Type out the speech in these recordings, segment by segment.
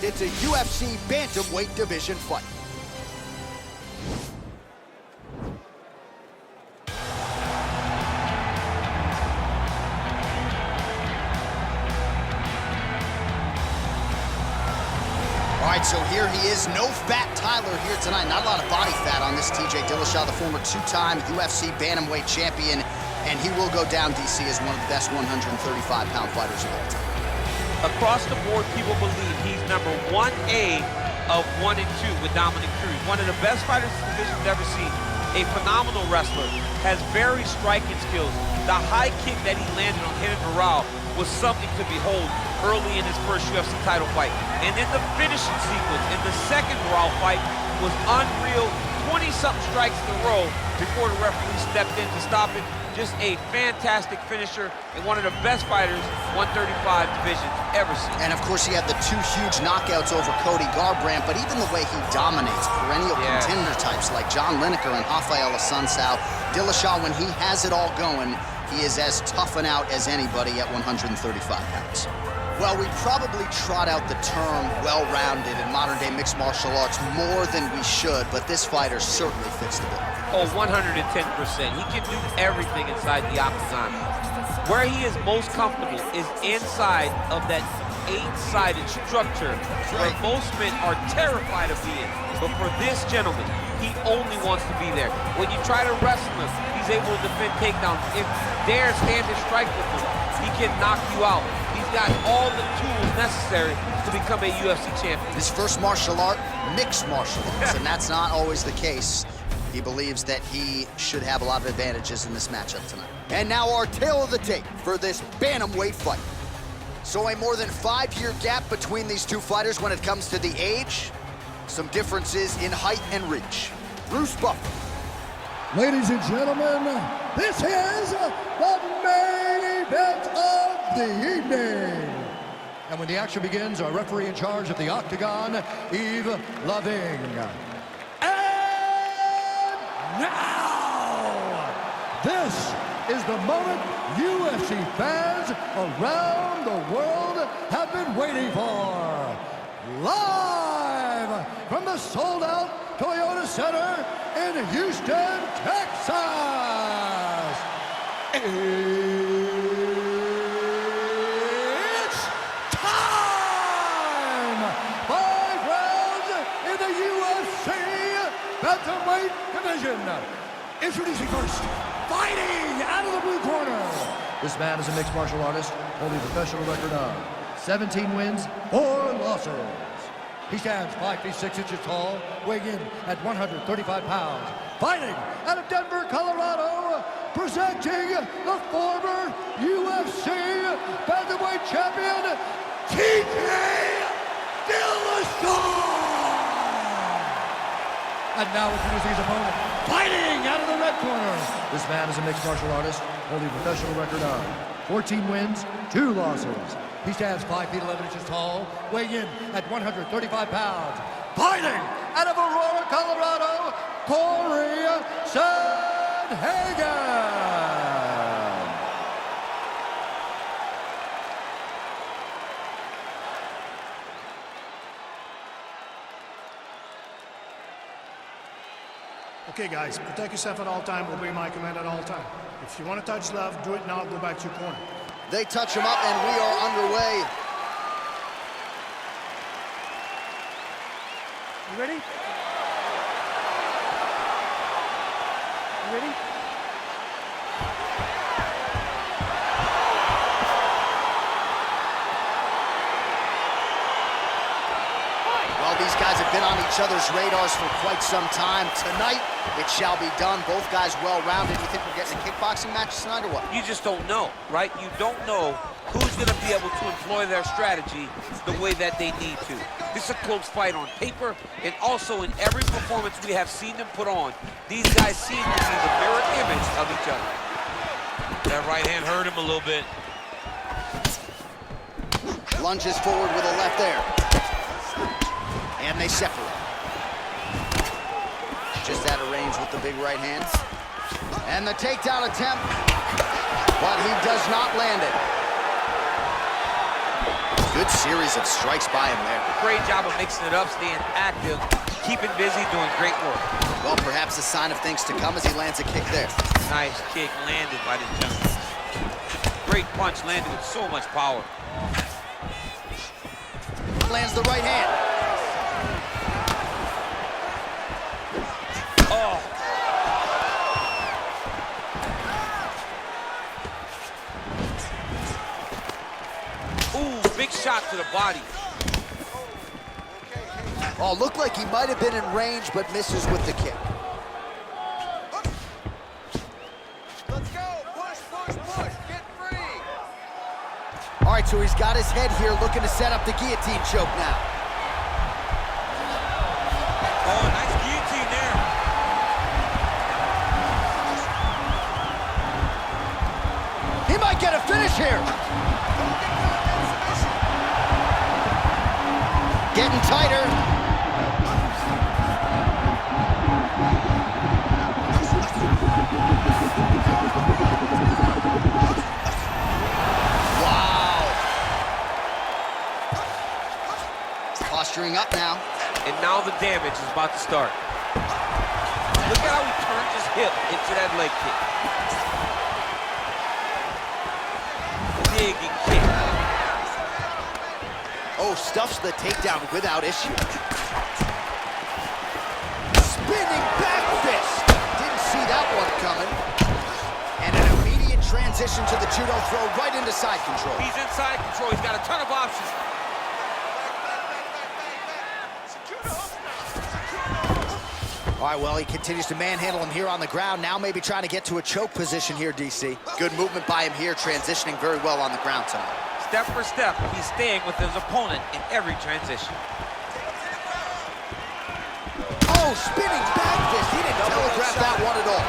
It's a UFC bantamweight division fight. All right, so here he is, no fat Tyler here tonight. Not a lot of body fat on this TJ Dillashaw, the former two-time UFC bantamweight champion, and he will go down, DC, as one of the best 135-pound fighters of all time. Across the board, people believe he's number 1A of 1 and 2 with Dominic Cruz. One of the best fighters this division's ever seen. A phenomenal wrestler, has very striking skills. The high kick that he landed on Henry Morale was something to behold early in his first UFC title fight. And then the finishing sequence in the second Morale fight was unreal. 20-something strikes in a row before the referee stepped in to stop it. Just a fantastic finisher and one of the best fighters 135 divisions ever seen. And of course, he had the two huge knockouts over Cody Garbrandt, but even the way he dominates perennial contender types like John Lineker and Rafael Assunção, Dillashaw, when he has it all going, he is as tough and out as anybody at 135 pounds. Well, we probably trot out the term well-rounded in modern-day mixed martial arts more than we should, but this fighter certainly fits the bill. Oh, 110%. He can do everything inside the octagon. Where he is most comfortable is inside of that 8-sided structure where most men are terrified of being. But for this gentleman, he only wants to be there. When you try to wrestle him, he's able to defend takedowns. If you dare stand and strike with him, he can knock you out. He's got all the tools necessary to become a UFC champion. His first martial art, mixed martial arts, and that's not always the case. He believes that he should have a lot of advantages in this matchup tonight. And now our tale of the tape for this bantamweight fight. So a more than 5-year gap between these two fighters when it comes to the age. Some differences in height and reach. Bruce Buffer. Ladies and gentlemen, this is the main event of the evening. And when the action begins, our referee in charge of the octagon, Yves Loving. And now, this is the moment UFC fans around the world have been waiting for. Live from the sold-out Toyota Center in Houston, Texas. It's time! 5 rounds in the UFC bantamweight division. Introducing first, fighting out of the blue corner. This man is a mixed martial artist, holding a professional record of 17 wins, 4 losses. He stands 5 feet 6 inches tall, weighing in at 135 pounds. Fighting out of Denver, Colorado, presenting the former UFC bantamweight champion, TJ Dillashaw! And now introducing his opponent, fighting out of the red corner. This man is a mixed martial artist, holding a professional record of 14 wins, 2 losses. He stands 5 feet 11 inches tall, weighing in at 135 pounds. Fighting out of Aurora, Colorado, Cory Sandhagen. Okay, guys, protect yourself at all time. Obey my command at all time. If you want to touch love, do it now. Go back to your corner. They touch him up, and we are underway. You ready? You ready? Well, these guys have been on each other's radars for quite some time. Tonight, it shall be done. Both guys well-rounded. You think we're getting a kickboxing match tonight or what? You just don't know, right? You don't know who's going to be able to employ their strategy the way that they need to. This is a close fight on paper, and also in every performance we have seen them put on, these guys seem to be the mirror image of each other. That right hand hurt him a little bit. Lunges forward with a left there. And they separate. Just out of range with the big right hand. And the takedown attempt, but he does not land it. Good series of strikes by him there. Great job of mixing it up, staying active, keeping busy, doing great work. Well, perhaps a sign of things to come as he lands a kick there. Nice kick landed by this gentleman. Great punch landed with so much power. Lands the right hand. Oh. Ooh, big shot to the body. Oh, looked like he might have been in range, but misses with the kick. Let's go! Push, push, push! Get free! All right, so he's got his head here, looking to set up the guillotine choke now. Oh, nice guillotine there. He might get a finish here. Getting tighter. Posturing up now. And now the damage is about to start. Look at how he turns his hip into that leg kick. Big kick. Oh, stuffs the takedown without issue. Spinning back fist. Didn't see that one coming. And an immediate transition to the judo throw right into side control. He's in side control. He's got a ton of options. All right, well, he continues to manhandle him here on the ground. Now maybe trying to get to a choke position here, DC. Good movement by him here, transitioning very well on the ground tonight. Step for step, he's staying with his opponent in every transition. Oh, spinning back fist. He didn't telegraph that one at all.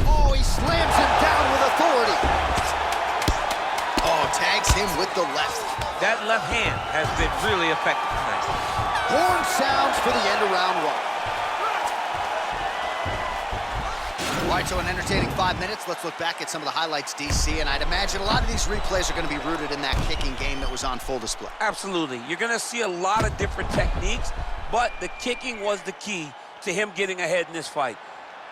Oh, he slams him down with authority. Oh, tags him with the left. That left hand has been really effective tonight. Horn sounds for the end of round one. All right, so an entertaining 5 minutes. Let's look back at some of the highlights, DC, and I'd imagine a lot of these replays are going to be rooted in that kicking game that was on full display. Absolutely. You're going to see a lot of different techniques, but the kicking was the key to him getting ahead in this fight.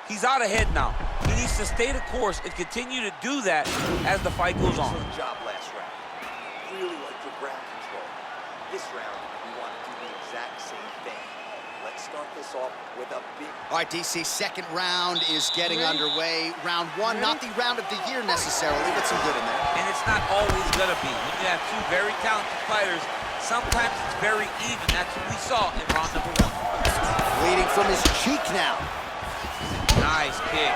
He's out ahead now. He needs to stay the course and continue to do that as the fight goes on. Excellent job last round. Really like your ground control. This round, we want to do the exact same thing. Let's start this off with a big... All right, DC, second round is getting underway. Round one, not the round of the year necessarily, but some good in there. And it's not always going to be. When you have two very talented fighters, sometimes it's very even. That's what we saw in round number one. Bleeding from his cheek now. Nice kick.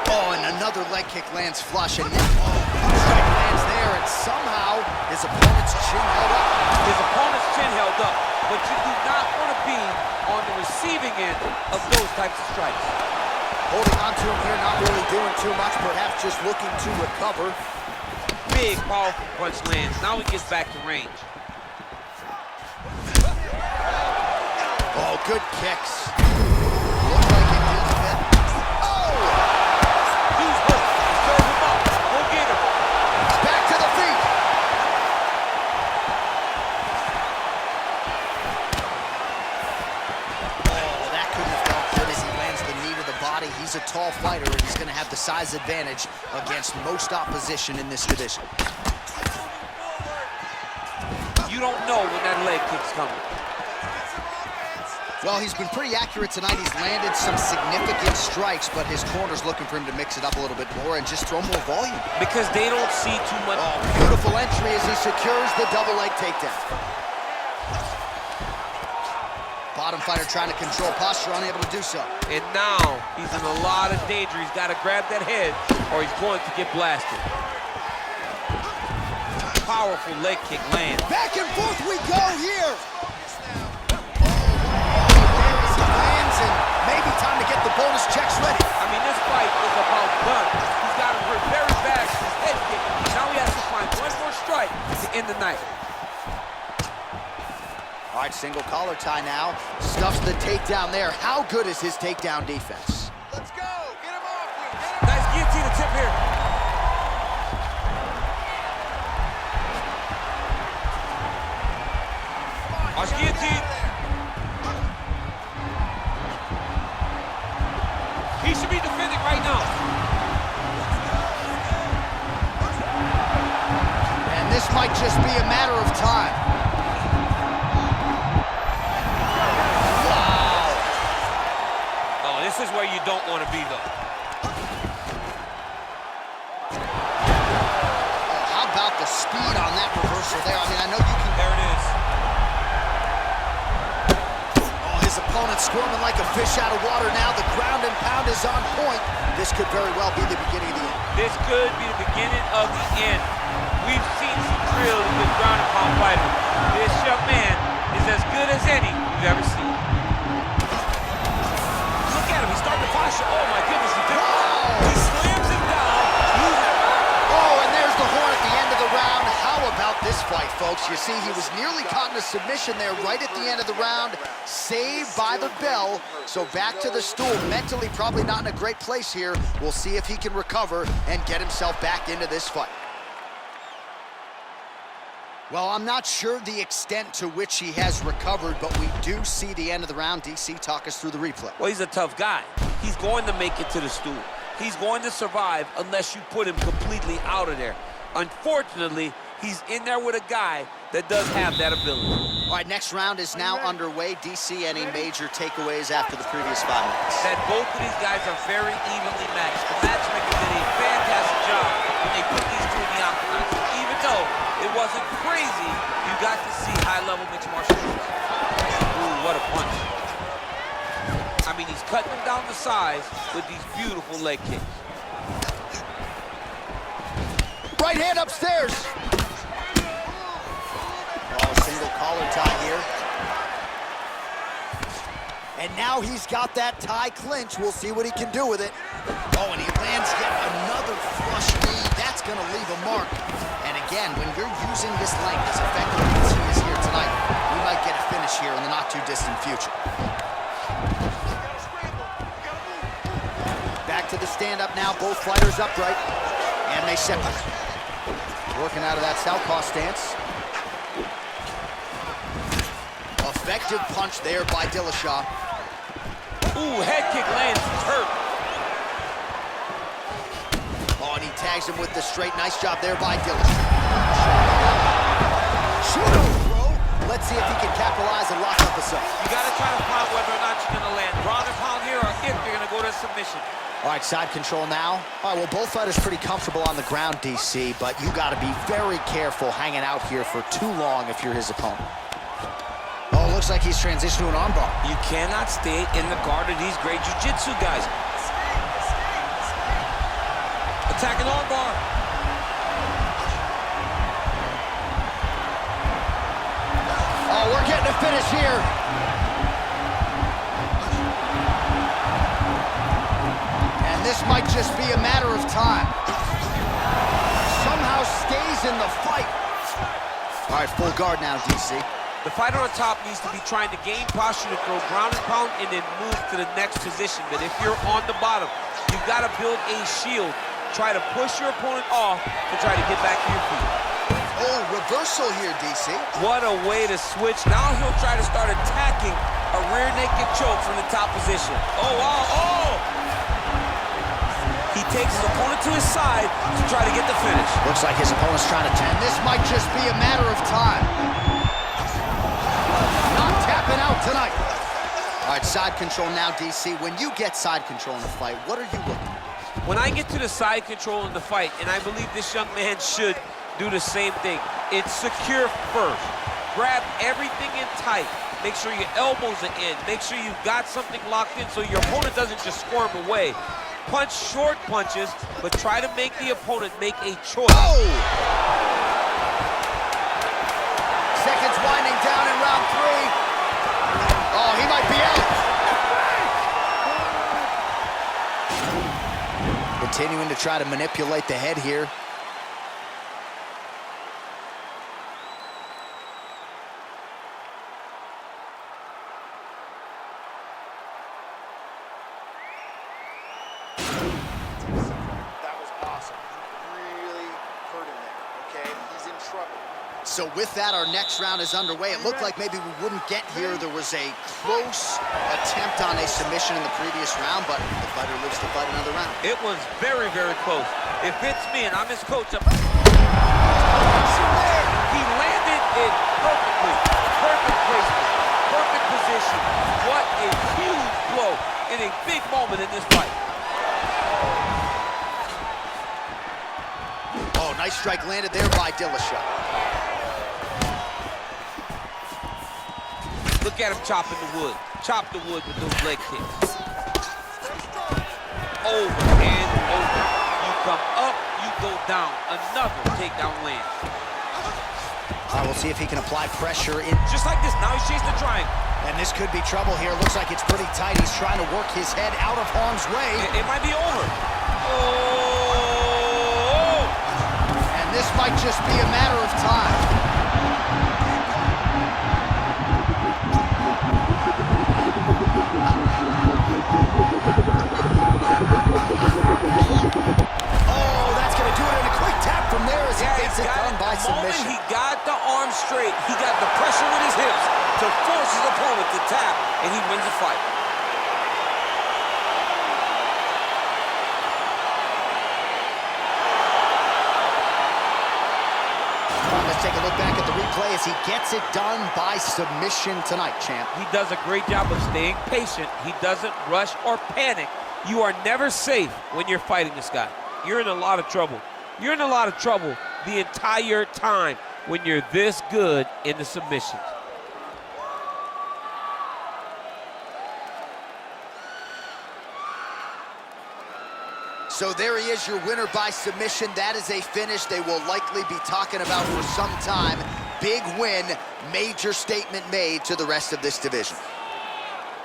Oh, and another leg kick lands flush, and strike lands there, and somehow his opponent's chin held up. His opponent's chin held up, but you do not want to be on the receiving end of those types of strikes. Holding on to him here, not really doing too much, perhaps just looking to recover. Big, powerful punch lands. Now he gets back to range. Oh, good kicks. Looked like it did fit. Oh! He's hooked. Serve him up. Go get him. Back to the feet. Oh, that couldn't have felt good as he lands the knee to the body. He's a tall fighter, and he's going to have the size advantage against most opposition in this division. You don't know when that leg kick's coming. Well, he's been pretty accurate tonight. He's landed some significant strikes, but his corner's looking for him to mix it up a little bit more and just throw more volume. Because they don't see too much. Oh, beautiful entry as he secures the double leg takedown. Bottom fighter trying to control posture, unable to do so. And now he's in a lot of danger. He's got to grab that head or he's going to get blasted. Powerful leg kick lands. Back and forth we go here. And maybe time to get the bonus checks ready. I mean, this fight is about done. He's got him hurt very bad with his head kick. Now he has to find one more strike to end the night. All right, single collar tie now. Stuffs the takedown there. How good is his takedown defense? Let's go! Get him off you! Get him. Nice guillotine tip here. Watch guillotine. He should be defending right now. And this might just be a matter of time. Wow. Oh, this is where you don't want to be, though. How about the speed on that reversal there? I mean, I know you can... There it is. Oh, his opponent squirming like a fish out of water now. The ground and pound is on point. This could very well be the beginning of the end. This could be the beginning of the end. We've seen some really good ground and pound fighters. This young man is as good as any you've ever seen. Look at him, he's starting to posture. Oh my goodness, he did. He slams him down. Oh, and there's the horn at the end of the round. How about this fight, folks? You see, he was nearly caught in a submission there right at the end of the round. Saved by the bell. So back to the stool. Mentally probably not in a great place here. We'll see if he can recover and get himself back into this fight. Well, I'm not sure the extent to which he has recovered, but we do see the end of the round. DC, talk us through the replay. Well, he's a tough guy. He's going to make it to the stool. He's going to survive unless you put him completely out of there. Unfortunately, he's in there with a guy that does have that ability. All right, next round is now underway. DC, any major takeaways after the previous 5 minutes? That both of these guys are very evenly matched. The matchmaker did a fantastic job when they put these two in the octagon. Even though it wasn't crazy, you got to see high-level mixed martial arts. Ooh, what a punch. I mean, he's cutting them down the sides with these beautiful leg kicks. Right hand upstairs. Oh, single collar tie here. And now he's got that tie clinch. We'll see what he can do with it. Oh, and he lands yet another flush knee. That's going to leave a mark. And again, when you're using this length as effectively as he is here tonight, we might get a finish here in the not-too-distant future. Back to the stand-up now. Both fighters upright. And they separate. Working out of that southpaw stance. Effective punch there by Dillashaw. Ooh, head kick lands. He's hurt. Oh, and he tags him with the straight. Nice job there by Dillashaw. Shoot throw. Let's see if he can capitalize and lock up a sub. You got to try to find whether or not you're going to land ground and pound here or if you're going to go to submission. All right, side control now. All right, well, both fighters pretty comfortable on the ground, DC, but you got to be very careful hanging out here for too long if you're his opponent. Oh, looks like he's transitioned to an armbar. You cannot stay in the guard of these great jiu-jitsu guys. Attacking armbar. Oh, we're getting a finish here. And this might just be a matter of time. Somehow stays in the fight. All right, full guard now, DC. The fighter on top needs to be trying to gain posture to throw ground and pound and then move to the next position. But if you're on the bottom, you've got to build a shield. Try to push your opponent off to try to get back to your feet. Oh, reversal here, DC. What a way to switch. Now he'll try to start attacking a rear naked choke from the top position. Oh, wow, oh! He takes his opponent to his side to try to get the finish. Looks like his opponent's trying to and this might just be a matter of time. Not tapping out tonight. All right, side control now, DC. When you get side control in the fight, what are you looking at? When I get to the side control in the fight, and I believe this young man should do the same thing, it's secure first. Grab everything in tight. Make sure your elbows are in. Make sure you've got something locked in so your opponent doesn't just squirm away. Punch short punches, but try to make the opponent make a choice. Oh! Seconds winding down in round 3. Oh, he might be out. Continuing to try to manipulate the head here. That was awesome. He really hurt him there, okay? He's in trouble. So with that, our next round is underway. It looked like maybe we wouldn't get here. There was a close attempt on a submission in the previous round, but the fighter lives to fight another round. It was very, very close. If it's me and I'm his coach, he landed it perfectly. Perfect placement, perfect position. What a huge blow in a big moment in this fight. Oh, nice strike landed there by Dillashaw. Look at him chopping the wood. Chop the wood with those leg kicks. Over and over. You come up, you go down. Another takedown lands. We'll see if he can apply pressure in. Just like this, now he's chasing the triangle. And this could be trouble here. Looks like it's pretty tight. He's trying to work his head out of harm's way. It might be over. Oh! And this might just be a matter of time. Oh, that's going to do it in a quick tap from there as he gets it done by submission. He got the arm straight. He got the pressure with his hips to force his opponent to tap, and he wins the fight. Let's take a look back at the replay as he gets it done by submission tonight, champ. He does a great job of staying patient. He doesn't rush or panic. You are never safe when you're fighting this guy. You're in a lot of trouble. You're in a lot of trouble the entire time when you're this good in the submissions. So there he is, your winner by submission. That is a finish they will likely be talking about for some time. Big win, major statement made to the rest of this division.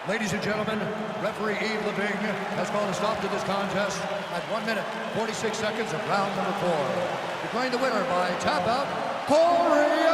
Ladies and gentlemen, referee Yves Leving has called a stop to this contest at 1 minute, 46 seconds of round number 4. Declaring the winner by tap out, Cory.